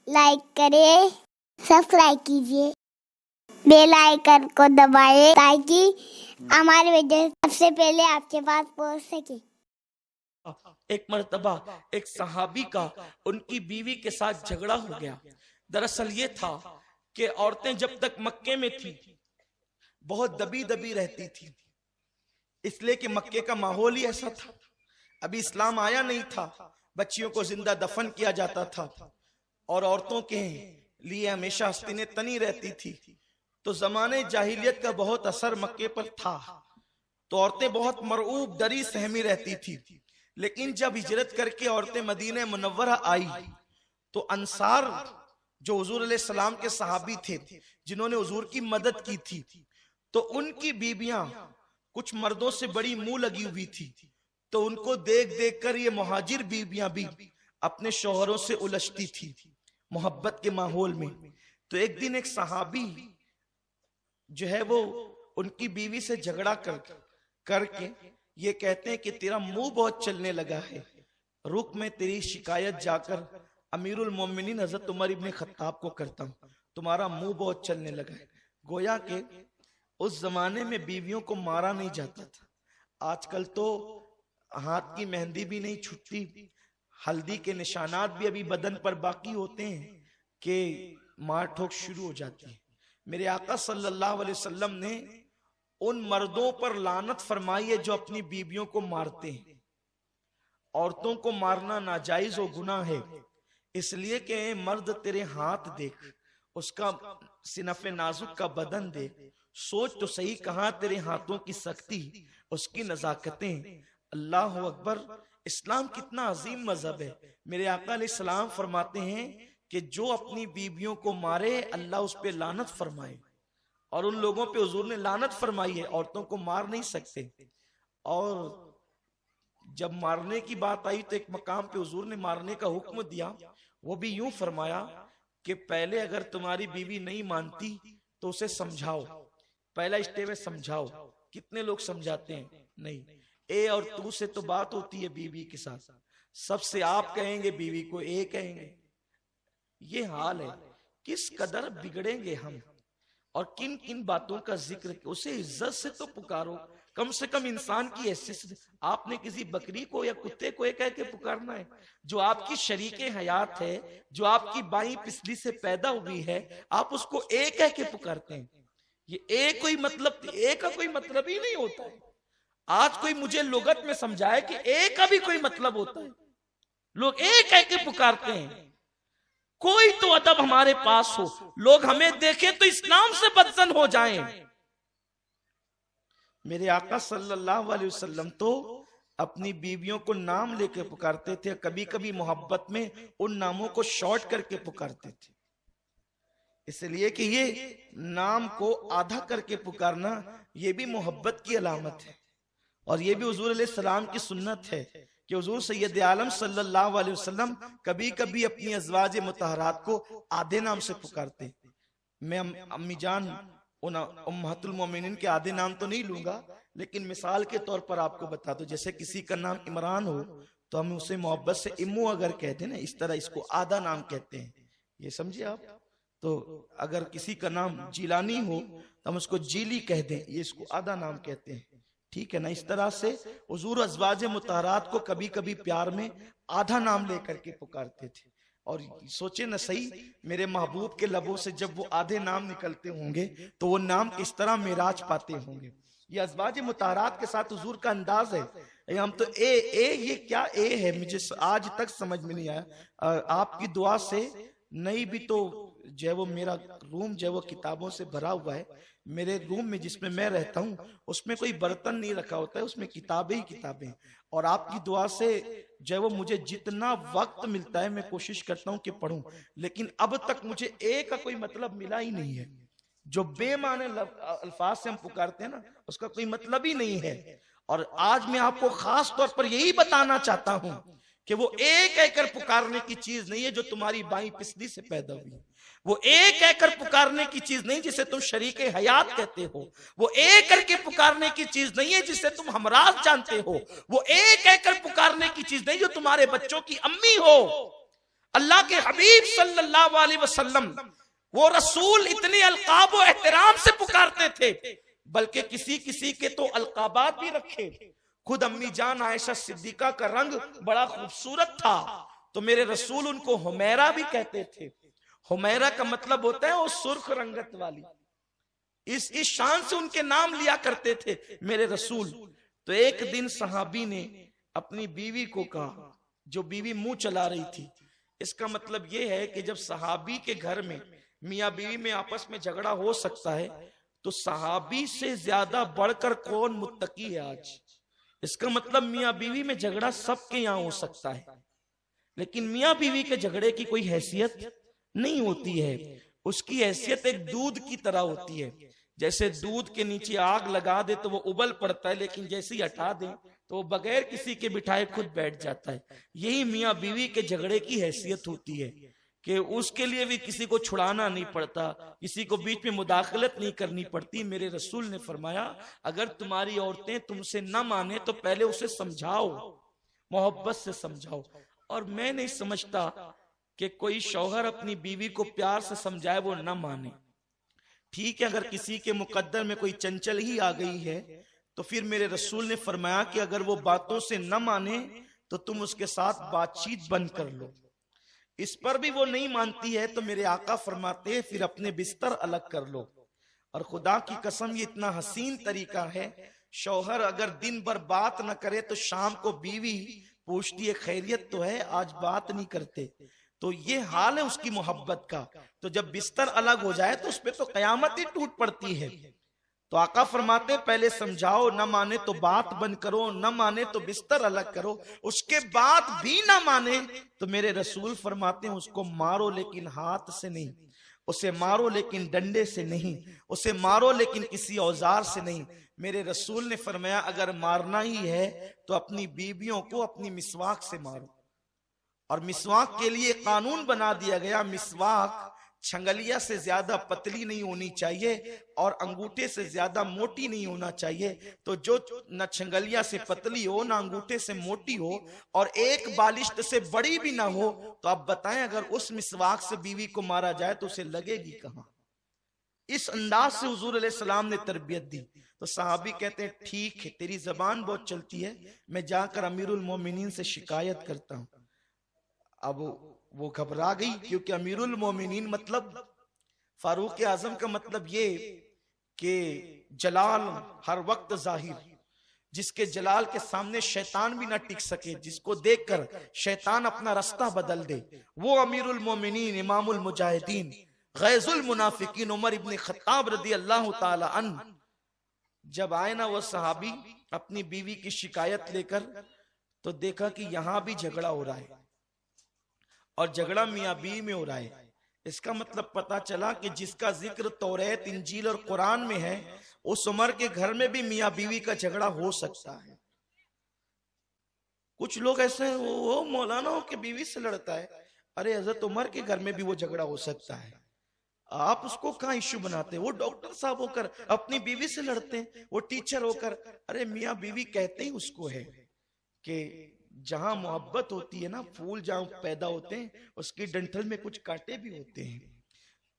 Like करें, subscribe कीजिए, bell icon को दबाएं ताकि हमारे वीडियो सबसे पहले आपके पास पहुंच सके। एक मर्तबा एक सहाबी का उनकी बीवी के साथ झगड़ा हो गया। दरअसल ये था कि औरतें जब तक मक्के में थी बहुत दबी दबी रहती थी, इसलिए कि मक्के का माहौल ही ऐसा था। अभी इस्लाम आया नहीं था, बच्चियों को जिंदा दफन किया जाता था और औरतों के लिए हमेशा आस्तीनें तनी रहती थी। तो जमाने जाहिलियत का बहुत असर मक्के पर था, तो औरतें बहुत मरऊब डरी सहमी रहती थी। लेकिन जब हिजरत करके औरतें मदीने मुनव्वरा आई तो अंसार जो हुजूर अलैहि सलाम के सहाबी थे, जिन्होंने हुजूर की मदद की थी, तो उनकी बीबियां कुछ मर्दों से बड़ी मुंह लगी हुई थी। तो उनको देख देख कर ये मुहाजिर बीबियां भी अपने शौहरों से उलझती थी मोहब्बत के माहौल में। तो एक दिन एक सहाबी जो है वो उनकी बीवी से झगड़ा करके ये कहते हैं कि तेरा मुंह बहुत चलने लगा है, रुक मैं तेरी शिकायत जाकर अमीरुल मोमिनीन हजरत उमर इब्ने खत्ताब को करता हूँ, तुम्हारा मुंह बहुत चलने लगा है। गोया के उस जमाने में बीवियों को मारा नहीं जाता था। आजकल तो हाथ की मेहंदी भी नहीं छूटती, हल्दी के निशानात भी अभी बदन पर बाकी होते हैं कि मार ठोक शुरू हो जाती है। मेरे आका सल्लल्लाहु अलैहि वसल्लम ने उन मर्दों पर लानत फरमाई है जो अपनी बीवियों को मारते हैं। औरतों को मारना नाजायज और गुनाह है, इसलिए कि मर्द तेरे हाथ देख, उसका सिनफे नाजुक का बदन देख, सोच तो सही कहां तेरे हाथों की सख्ती, उसकी नजाकतें। अल्लाह अकबर। इस्लाम कितना अजीम मजहब है। मेरे आका अलैहिस्सलाम फरमाते हैं कि जो अपनी बीवियों को मारे अल्लाह उस पे लानत फरमाए, और उन लोगों पे हुजूर ने लानत फरमाई है, औरतों को मार नहीं सकते। और जब मारने की बात आई तो एक मकाम पे हुजूर ने मारने का हुक्म दिया, वो भी यूं फरमाया कि पहले अगर तुम्हारी बीवी नहीं मानती तो उसे समझाओ, पहला स्टेप में समझाओ। कितने लोग समझाते हैं? नहीं, ए और तू से तो बात होती है बीवी के साथ, सबसे आप कहेंगे, बीवी को ए कहेंगे। ये हाल है। किस कदर बिगड़ेंगे हम, और किन किन बातों का जिक्र। उसे इज्जत से तो पुकारो, कम से कम इंसान की हैसियत से। आपने किसी बकरी को या कुत्ते को एक कह के पुकारना है? जो आपकी शरीके हयात है, जो आपकी बाई पिछली से पैदा हुई है, आप उसको एक कह के पुकारते हैं। ये एक कोई मतलब, एक का कोई मतलब ही नहीं होता है। आज कोई मुझे लुगत में समझाए कि एक का भी कोई मतलब होता है। लोग एक कह के पुकारते हैं। कोई तो अदब हमारे पास हो, लोग हमें देखें तो इस्लाम से बदजन हो जाएं। मेरे आका सल्लल्लाहु अलैहि वसल्लम तो अपनी बीवियों को नाम लेके पुकारते थे, कभी कभी मोहब्बत में उन नामों को शॉर्ट करके पुकारते थे। इसलिए कि ये नाम को आधा करके पुकारना ये भी मोहब्बत की अलामत है, और ये भी हुजूर अलैहि सलाम की सुन्नत है कि हुजूर सैयद आलम सल्लल्लाहु अलैहि वसल्लम कभी कभी अपनी अज़वाज मुतहरात को आधे नाम से पुकारते। मैं अम्मी जान उम्महातुल मोमिनीन के आधे नाम तो नहीं लूंगा, लेकिन मिसाल के तौर पर आपको बता दो, जैसे किसी का नाम इमरान हो तो हम उसे मोहब्बत से इम्मू अगर कहते ना, इस तरह इसको आधा नाम कहते हैं। ये समझिए आप। तो अगर किसी का नाम जिलानी हो तो हम उसको जीली कह दें, ये इसको आधा नाम कहते हैं। ठीक है ना? इस तरह से हुजूर अज़वाज मुतहरात को कभी कभी प्यार में आधा नाम लेकर के पुकारते थे। और सोचे न सही, मेरे महबूब के लबों से जब वो आधे नाम निकलते होंगे तो वो नाम किस तरह मिराज पाते होंगे। ये अज़वाज मुतहरात के साथ हुजूर का अंदाज है। हम तो ए ये क्या ए है, मुझे आज तक समझ में नहीं आया। आपकी दुआ से नहीं भी तो जो है वो मेरा रूम जो है वो किताबों से भरा हुआ है। मेरे रूम में जिसमें मैं रहता हूँ उसमें कोई बर्तन नहीं रखा होता है, उसमें किताबें ही किताबें। और आपकी दुआ से जो है वो मुझे जितना वक्त मिलता है मैं कोशिश करता हूँ कि पढूं, लेकिन अब तक मुझे ए का कोई मतलब मिला ही नहीं है। जो बेमाने अल्फाज से हम पुकारते हैं ना, उसका कोई मतलब ही नहीं है। और आज मैं आपको खास तौर पर यही बताना चाहता हूं कि वो एक कहकर पुकारने की चीज नहीं है जो तुम्हारी बाई पिछली से पैदा हुई। वो एक कहकर पुकारने की चीज नहीं जिसे तुम शरीके हयात कहते हो। वो एक करके पुकारने की चीज नहीं है जिसे तुम हमराज जानते हो। वो एक कहकर पुकारने की चीज नहीं जो तुम्हारे बच्चों की अम्मी हो। अल्लाह के हबीब सल्लल्लाहु अलैहि वसल्लम वो रसूल इतने अलकाब और एहतराम से पुकारते थे, बल्कि किसी किसी के तो अलकाबात भी रखे। खुद अम्मी जान आयशा सिद्दीका का रंग बड़ा खूबसूरत था, तो मेरे रसूल उनको हुमैरा भी कहते थे। हुमैरा का मतलब होता है वो सुर्ख रंगत वाली। इस शान से उनके नाम लिया करते थे मेरे रसूल। तो एक दिन सहाबी ने अपनी बीवी को कहा, जो बीवी मुंह चला रही थी। इसका मतलब यह है कि जब सहाबी के घर में मियां बीवी में आपस में झगड़ा हो सकता है, तो सहाबी से ज्यादा बढ़कर कौन मुत्तकी है आज। इसका मतलब मियां बीवी में झगड़ा सबके यहां हो सकता है, लेकिन मियां बीवी के झगड़े की कोई हैसियत नहीं होती है। उसकी हैसियत एक दूध की तरह होती है। जैसे दूध के नीचे आग लगा दे तो वो उबल पड़ता है, लेकिन जैसे ही हटा दे तो वो बगैर किसी के बिठाए खुद बैठ जाता है। यही मियां बीवी के झगड़े की हैसियत होती है कि उसके लिए भी किसी को छुड़ाना नहीं पड़ता, किसी को बीच में मुदाखलत नहीं करनी पड़ती। मेरे रसूल ने फरमाया, अगर तुम्हारी औरतें तुमसे न माने तो पहले उसे समझाओ, मोहब्बत से समझाओ। और मैं नहीं समझता कि कोई शौहर अपनी बीवी को प्यार से समझाए वो न माने। ठीक है, अगर किसी के मुकद्दर में कोई चंचल ही आ गई है तो फिर मेरे रसूल ने फरमाया कि अगर वो बातों से न माने तो तुम उसके साथ बातचीत बंद कर लो। इस पर भी वो नहीं मानती है तो मेरे आका फरमाते हैं फिर अपने बिस्तर अलग कर लो। और खुदा की कसम ये इतना हसीन तरीका है, शौहर अगर दिन भर बात न करे तो शाम को बीवी पूछती है खैरियत तो है, आज बात नहीं करते। तो ये हाल है उसकी मोहब्बत का। तो जब बिस्तर अलग हो जाए तो उस पर तो कयामत ही टूट पड़ती है। तो आका फरमाते पहले समझाओ, न माने तो बात बंद करो, न माने तो बिस्तर अलग करो। उसके बाद भी न माने तो मेरे रसूल फरमाते हैं उसको मारो लेकिन हाथ से नहीं, उसे मारो लेकिन डंडे से नहीं, उसे मारो लेकिन किसी औजार से नहीं। मेरे रसूल ने फरमाया अगर मारना ही है तो अपनी बीवियों को अपनी मिसवाक से मारो। और मिसवाक के लिए कानून बना दिया गया, मिसवाक छंगलिया से ज्यादा पतली नहीं होनी चाहिए और अंगूठे से ज्यादा मोटी नहीं होना चाहिए। तो जो न छंगलिया से पतली हो ना अंगूठे से मोटी हो और एक बालिश्त से बड़ी भी ना हो, तो आप बताएं अगर उस मिसवाक से बीवी को मारा जाए तो उसे लगेगी कहां। इस अंदाज से हुजूर अलैहिस्सलाम ने तरबियत दी। तो सहाबी कहते हैं ठीक है, तेरी जबान बहुत चलती है, मैं जाकर अमीरुल मोमिनीन से शिकायत करता हूं। अब वो घबरा गई, क्योंकि अमीरुल मोमिनीन मतलब फारूक आजम का मतलब ये कि जलाल हर वक्त जाहिर, जिसके जलाल के सामने शैतान भी ना टिक सके, जिसको देखकर शैतान अपना रास्ता बदल दे, वो अमीरुल मोमिनीन इमामुल मुजाहिदीन गैजुल मुनाफिकीन उमर इब्न खत्ताब रदी अल्लाह ताला अन्हु जब आए ना वो सहाबी अपनी बीवी की शिकायत लेकर, तो देखा कि यहां भी झगड़ा हो रहा है और झगड़ा मियां बीवी में हो रहा है। इसका मतलब पता चला कि जिसका जिक्र तौरात, इंजील और कुरान में है, उस उमर के घर में भी मियां बीवी का झगड़ा हो सकता है। कुछ लोग ऐसे हैं वो मौलाना के बीवी से लड़ता है, अरे हजरत उमर के घर में भी वो झगड़ा हो सकता है, आप उसको कहाँ इश्यू बनाते हैं। वो डॉक्टर साहब होकर अपनी बीवी से लड़ते हैं, वो टीचर होकर, अरे मियां बीवी कहते ही उसको है कि जहां मोहब्बत होती है ना, फूल जहां पैदा होते हैं उसकी डंठल में कुछ कांटे भी होते हैं।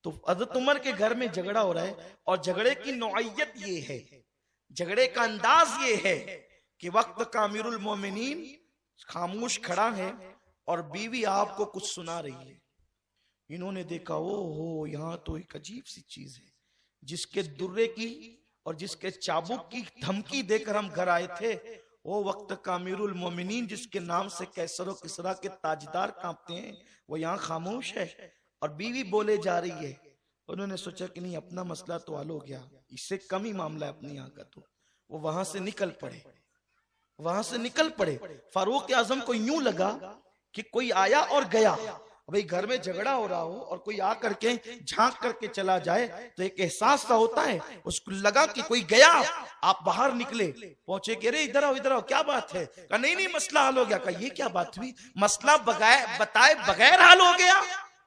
तो हज़रत उमर के घर में झगड़ा हो रहा है और झगड़े की नौइयत ये है, झगड़े का अंदाज ये है कि वक्त का अमीरुल मोमिनीन खामोश खड़ा है और बीवी आपको कुछ सुना रही है। इन्होंने देखा ओ हो, यहाँ तो एक अजीब सी चीज है, जिसके दुर्रे की और जिसके चाबुक की धमकी देकर हम घर आए थे, वो वक्त का अमीरुल मोमिनीन जिसके नाम से कैसर और किसरा के ताजदार कांपते हैं, वो यहाँ खामोश है और बीवी बोले जा रही है। उन्होंने सोचा कि नहीं, अपना मसला तो हल हो गया, इससे कम ही मामला है अपनी यहाँ का। तो वो वहां से निकल पड़े। फारूक आजम को यूं लगा कि कोई आया और गया। भाई घर में झगड़ा हो रहा हो और कोई आ करके झांक करके चला जाए तो एक एहसास सा होता है। उसको लगा कि कोई गया, आप बाहर निकले, पहुंचे कि अरे इधर आओ क्या बात है। कहा नहीं मसला हल हो गया। कहा ये क्या बात हुई, मसला बताए बगैर हल हो गया,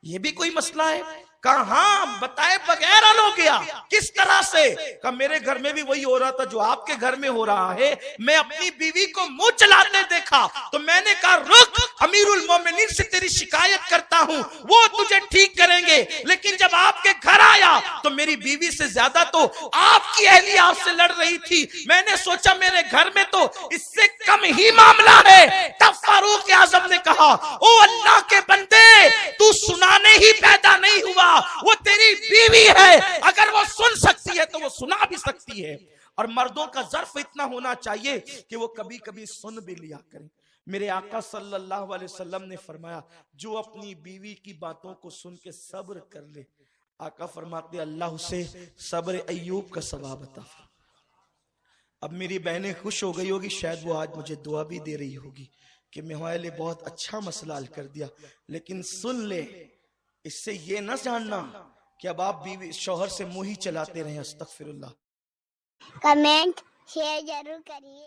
ये भी कोई मसला है। कहाँ बताए बगैर हल हो गया, किस तरह से? कहा मेरे घर में भी वही हो रहा था जो आपके घर में हो रहा है। मैं अपनी बीवी को मुंह चलाते देखा तो मैंने कहा रुक, अमीरुल मोमिनीन से तेरी शिकायत करता हूं, वो तुझे ठीक करेंगे। लेकिन जब आपके घर आया तो मेरी बीवी से ज्यादा तो आपकी अहलिया आपसे लड़ रही थी। मैंने सोचा मेरे घर में तो इससे कम ही मामला है। तब फारूक आजम ने कहा, ओ अल्लाह के बंदे, तू सुनाने ही पैदा नहीं हुआ, वो तेरी बीवी है, अगर वो सुन सकती है तो वो सुना भी सकती है। और मर्दों का ज़र्फ इतना होना चाहिए कि वो कभी कभी सुन भी लिया करें। मेरे आका सल्लल्लाहु अलैहि वसल्लम ने फरमाया, जो अपनी बीवी की बातों को सुन के सब्र कर ले, आका फरमाते अल्लाह उसे सब्र अय्यूब का सवाब अता फरमाए। अब मेरी बहनें खुश हो गई होगी, शायद वो आज मुझे दुआ भी दे रही होगी कि मैं हमारे लिए बहुत अच्छा मसला हल कर दिया। लेकिन सुन ले, इससे ये ना जानना कि अब आप बीवी शौहर से मुंह ही चलाते रहे। अस्तगफिरुल्लाह। कमेंट शेयर जरूर करिए।